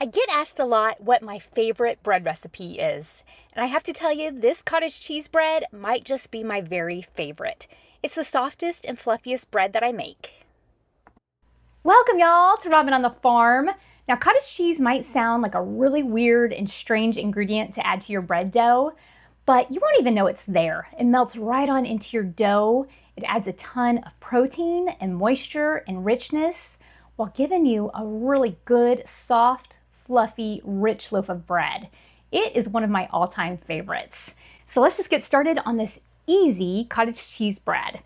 get asked a lot what my favorite bread recipe is, and I have to tell you, this cottage cheese bread might just be my very favorite. It's the softest and fluffiest bread that I make. Welcome y'all to Robin on the Farm. Now, cottage cheese might sound like a really weird and strange ingredient to add to your bread dough, but you won't even know it's there. It melts right on into your dough. It adds a ton of protein and moisture and richness while giving you a really good, soft, fluffy, rich loaf of bread. It is one of my all-time favorites. So let's just get started on this easy cottage cheese bread.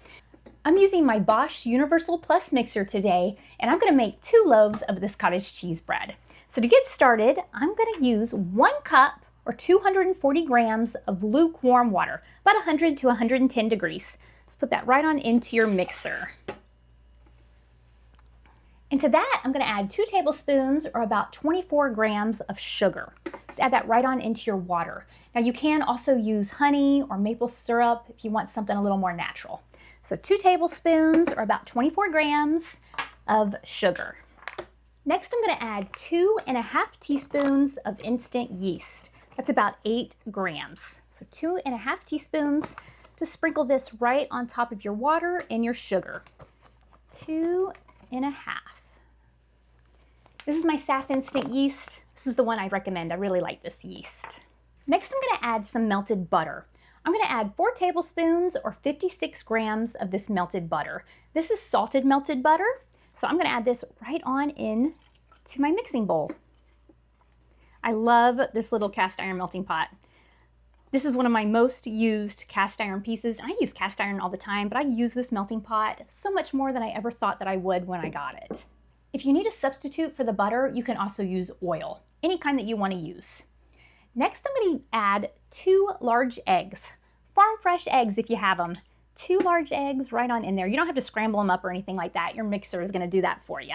I'm using my Bosch Universal Plus mixer today, and I'm going to make 2 loaves of this cottage cheese bread. So to get started, I'm going to use 1 cup or 240 grams of lukewarm water, about 100 to 110 degrees. Let's put that right on into your mixer. And to that, I'm going to add 2 tablespoons or about 24 grams of sugar. Just add that right on into your water. Now you can also use honey or maple syrup if you want something a little more natural. So 2 tablespoons or about 24 grams of sugar. Next, I'm going to add 2.5 teaspoons of instant yeast. That's about 8 grams. So 2.5 teaspoons to sprinkle this right on top of your water and your sugar. 2.5. This is my SAF instant yeast. This is the one I recommend. I really like this yeast. Next, I'm going to add some melted butter. I'm going to add 4 tablespoons or 56 grams of this melted butter. This is salted melted butter, so I'm going to add this right on in to my mixing bowl. I love this little cast iron melting pot. This is one of my most used cast iron pieces. I use cast iron all the time, but I use this melting pot so much more than I ever thought that I would when I got it. If you need a substitute for the butter, you can also use oil, any kind that you want to use. Next, I'm going to add 2 large eggs, farm fresh eggs if you have them. 2 large eggs right on in there. You don't have to scramble them up or anything like that. Your mixer is going to do that for you.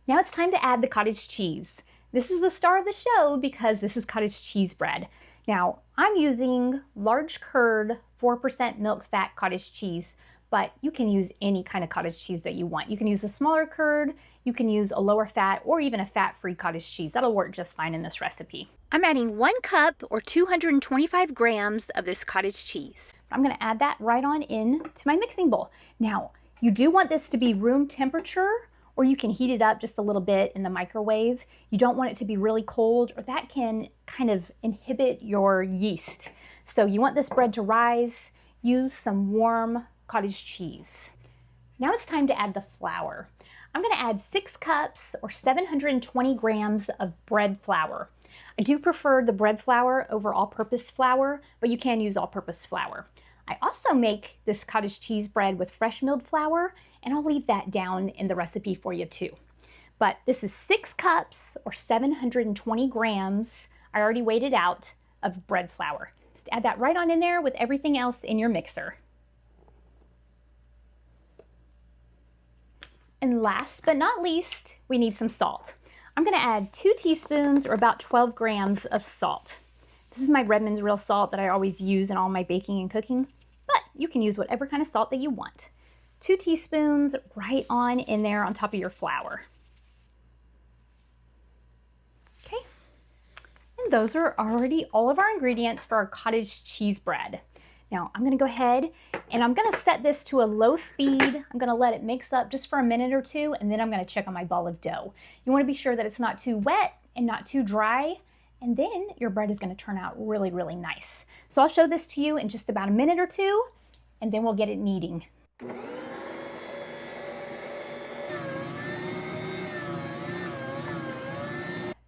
Now it's time to add the cottage cheese. This is the star of the show because this is cottage cheese bread. Now, I'm using large curd, 4% milk fat cottage cheese, but you can use any kind of cottage cheese that you want. You can use a smaller curd, you can use a lower fat, or even a fat-free cottage cheese. That'll work just fine in this recipe. I'm adding 1 cup or 225 grams of this cottage cheese. I'm gonna add that right on in to my mixing bowl. Now, you do want this to be room temperature, or you can heat it up just a little bit in the microwave. You don't want it to be really cold, or that can kind of inhibit your yeast. So you want this bread to rise. Use some warm cottage cheese. Now it's time to add the flour. I'm going to add 6 cups or 720 grams of bread flour. I do prefer the bread flour over all-purpose flour, but you can use all-purpose flour. I also make this cottage cheese bread with fresh milled flour, and I'll leave that down in the recipe for you too. But this is 6 cups or 720 grams, I already weighed it out, of bread flour. Just add that right on in there with everything else in your mixer. And last but not least, we need some salt. I'm going to add 2 teaspoons or about 12 grams of salt. This is my Redmond's real salt that I always use in all my baking and cooking, but you can use whatever kind of salt that you want. 2 teaspoons right on in there on top of your flour. Okay, and those are already all of our ingredients for our cottage cheese bread. Now I'm going to go ahead and I'm going to set this to a low speed. I'm going to let it mix up just for a minute or 2, and then I'm going to check on my ball of dough. You want to be sure that it's not too wet and not too dry, and then your bread is going to turn out really, really nice. So I'll show this to you in just about a minute or 2, and then we'll get it kneading.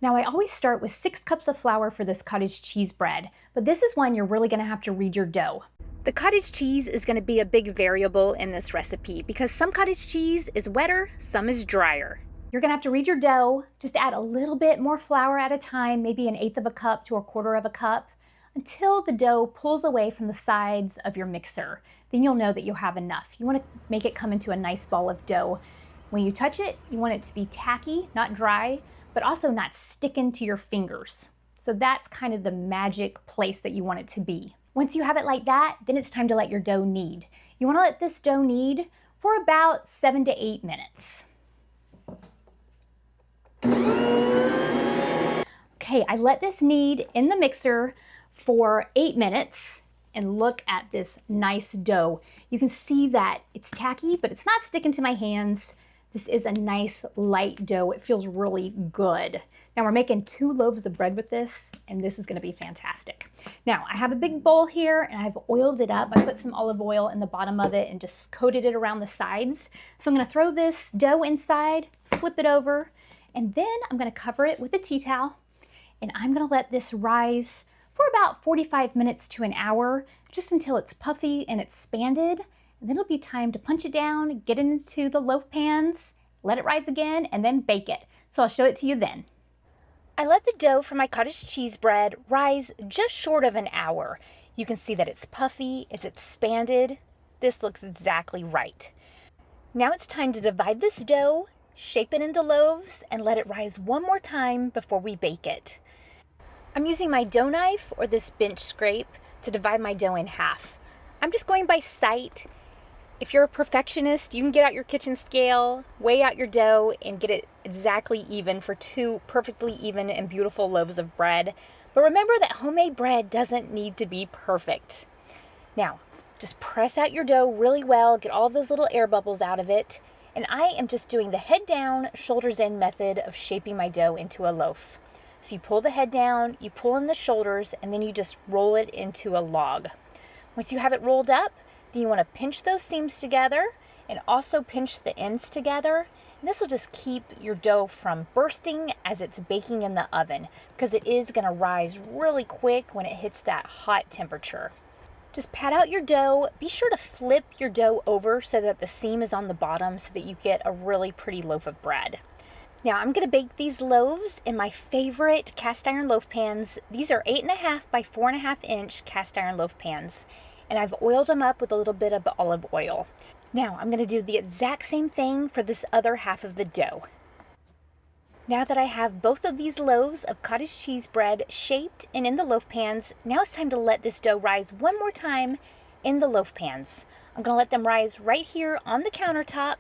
Now I always start with 6 cups of flour for this cottage cheese bread, but this is one you're really going to have to read your dough. The cottage cheese is going to be a big variable in this recipe because some cottage cheese is wetter, some is drier. You're going to have to read your dough, just add a little bit more flour at a time, maybe 1/8 cup to 1/4 cup, until the dough pulls away from the sides of your mixer. Then you'll know that you'll have enough. You want to make it come into a nice ball of dough. When you touch it, you want it to be tacky, not dry, but also not sticking to your fingers. So that's kind of the magic place that you want it to be. Once you have it like that, then it's time to let your dough knead. You want to let this dough knead for about 7 to 8 minutes. Okay, I let this knead in the mixer for 8 minutes, and look at this nice dough. You can see that it's tacky, but it's not sticking to my hands. This is a nice light dough. It feels really good. Now we're making 2 loaves of bread with this, and this is gonna be fantastic. Now I have a big bowl here and I've oiled it up. I put some olive oil in the bottom of it and just coated it around the sides. So I'm gonna throw this dough inside, flip it over, and then I'm gonna cover it with a tea towel, and I'm gonna let this rise for about 45 minutes to an hour, just until it's puffy and expanded. And then it'll be time to punch it down, get it into the loaf pans, let it rise again, and then bake it. So I'll show it to you then. I let the dough for my cottage cheese bread rise just short of an hour. You can see that it's puffy, it's expanded. This looks exactly right. Now it's time to divide this dough, shape it into loaves, and let it rise one more time before we bake it. I'm using my dough knife or this bench scrape to divide my dough in half. I'm just going by sight. If you're a perfectionist, you can get out your kitchen scale, weigh out your dough, and get it exactly even for 2 perfectly even and beautiful loaves of bread. But remember that homemade bread doesn't need to be perfect. Now, just press out your dough really well, get all those little air bubbles out of it. And I am just doing the head down, shoulders in method of shaping my dough into a loaf. So you pull the head down, you pull in the shoulders, and then you just roll it into a log. Once you have it rolled up, then you want to pinch those seams together and also pinch the ends together. And this will just keep your dough from bursting as it's baking in the oven, because it is going to rise really quick when it hits that hot temperature. Just pat out your dough. Be sure to flip your dough over so that the seam is on the bottom so that you get a really pretty loaf of bread. Now I'm going to bake these loaves in my favorite cast iron loaf pans. These are 8.5 by 4.5 inch cast iron loaf pans, and I've oiled them up with a little bit of the olive oil. Now I'm going to do the exact same thing for this other half of the dough. Now that I have both of these loaves of cottage cheese bread shaped and in the loaf pans, now it's time to let this dough rise one more time in the loaf pans. I'm going to let them rise right here on the countertop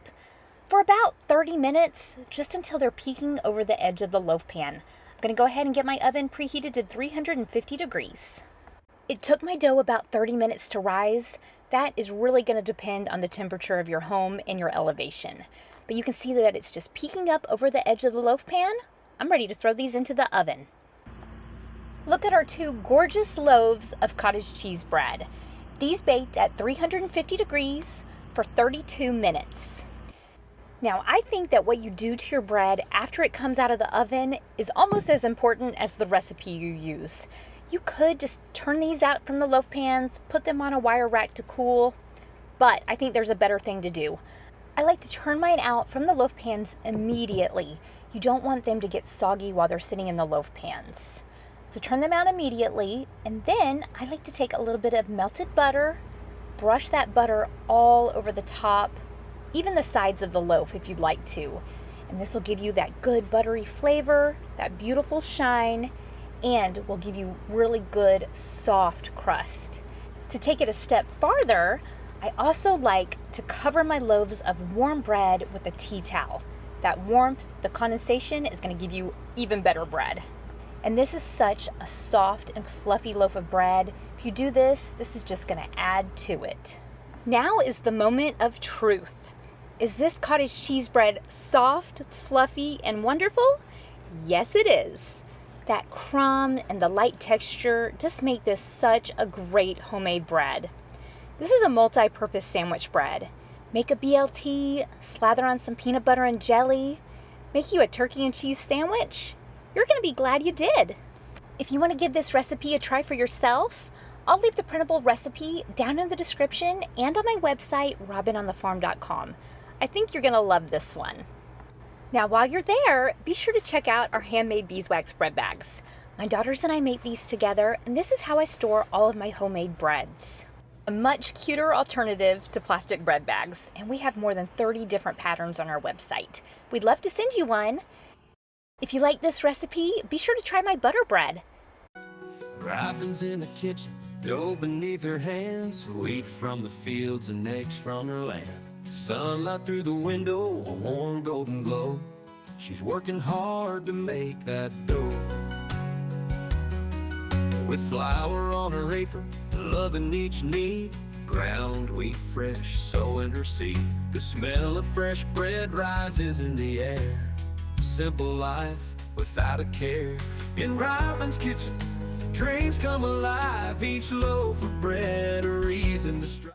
for about 30 minutes, just until they're peeking over the edge of the loaf pan. I'm going to go ahead and get my oven preheated to 350 degrees. It took my dough about 30 minutes to rise. That is really going to depend on the temperature of your home and your elevation. But you can see that it's just peeking up over the edge of the loaf pan. I'm ready to throw these into the oven. Look at our 2 gorgeous loaves of cottage cheese bread. These baked at 350 degrees for 32 minutes. Now, I think that what you do to your bread after it comes out of the oven is almost as important as the recipe you use. You could just turn these out from the loaf pans, put them on a wire rack to cool, but I think there's a better thing to do. I like to turn mine out from the loaf pans immediately. You don't want them to get soggy while they're sitting in the loaf pans. So turn them out immediately, and then I like to take a little bit of melted butter, brush that butter all over the top, even the sides of the loaf if you'd like to. And this will give you that good buttery flavor, that beautiful shine, and will give you really good soft crust. To take it a step farther, I also like to cover my loaves of warm bread with a tea towel. That warmth, the condensation, is going to give you even better bread. And this is such a soft and fluffy loaf of bread. If you do this, this is just going to add to it. Now is the moment of truth. Is this cottage cheese bread soft, fluffy, and wonderful? Yes, it is. That crumb and the light texture just make this such a great homemade bread. This is a multi-purpose sandwich bread. Make a BLT, slather on some peanut butter and jelly, make you a turkey and cheese sandwich. You're going to be glad you did. If you want to give this recipe a try for yourself, I'll leave the printable recipe down in the description and on my website, robinonthefarm.com. I think you're going to love this one. Now, while you're there, be sure to check out our handmade beeswax bread bags. My daughters and I make these together, and this is how I store all of my homemade breads. A much cuter alternative to plastic bread bags, and we have more than 30 different patterns on our website. We'd love to send you one. If you like this recipe, be sure to try my butter bread. Robin's in the kitchen, dough beneath her hands, wheat from the fields and eggs from her land. Sunlight through the window, a warm golden glow. She's working hard to make that dough. with flour on her apron, loving each need. Ground wheat fresh, sowing her seed. The smell of fresh bread rises in the air. Simple life without a care. In Robin's kitchen, dreams come alive. Each loaf of bread a reason to strive.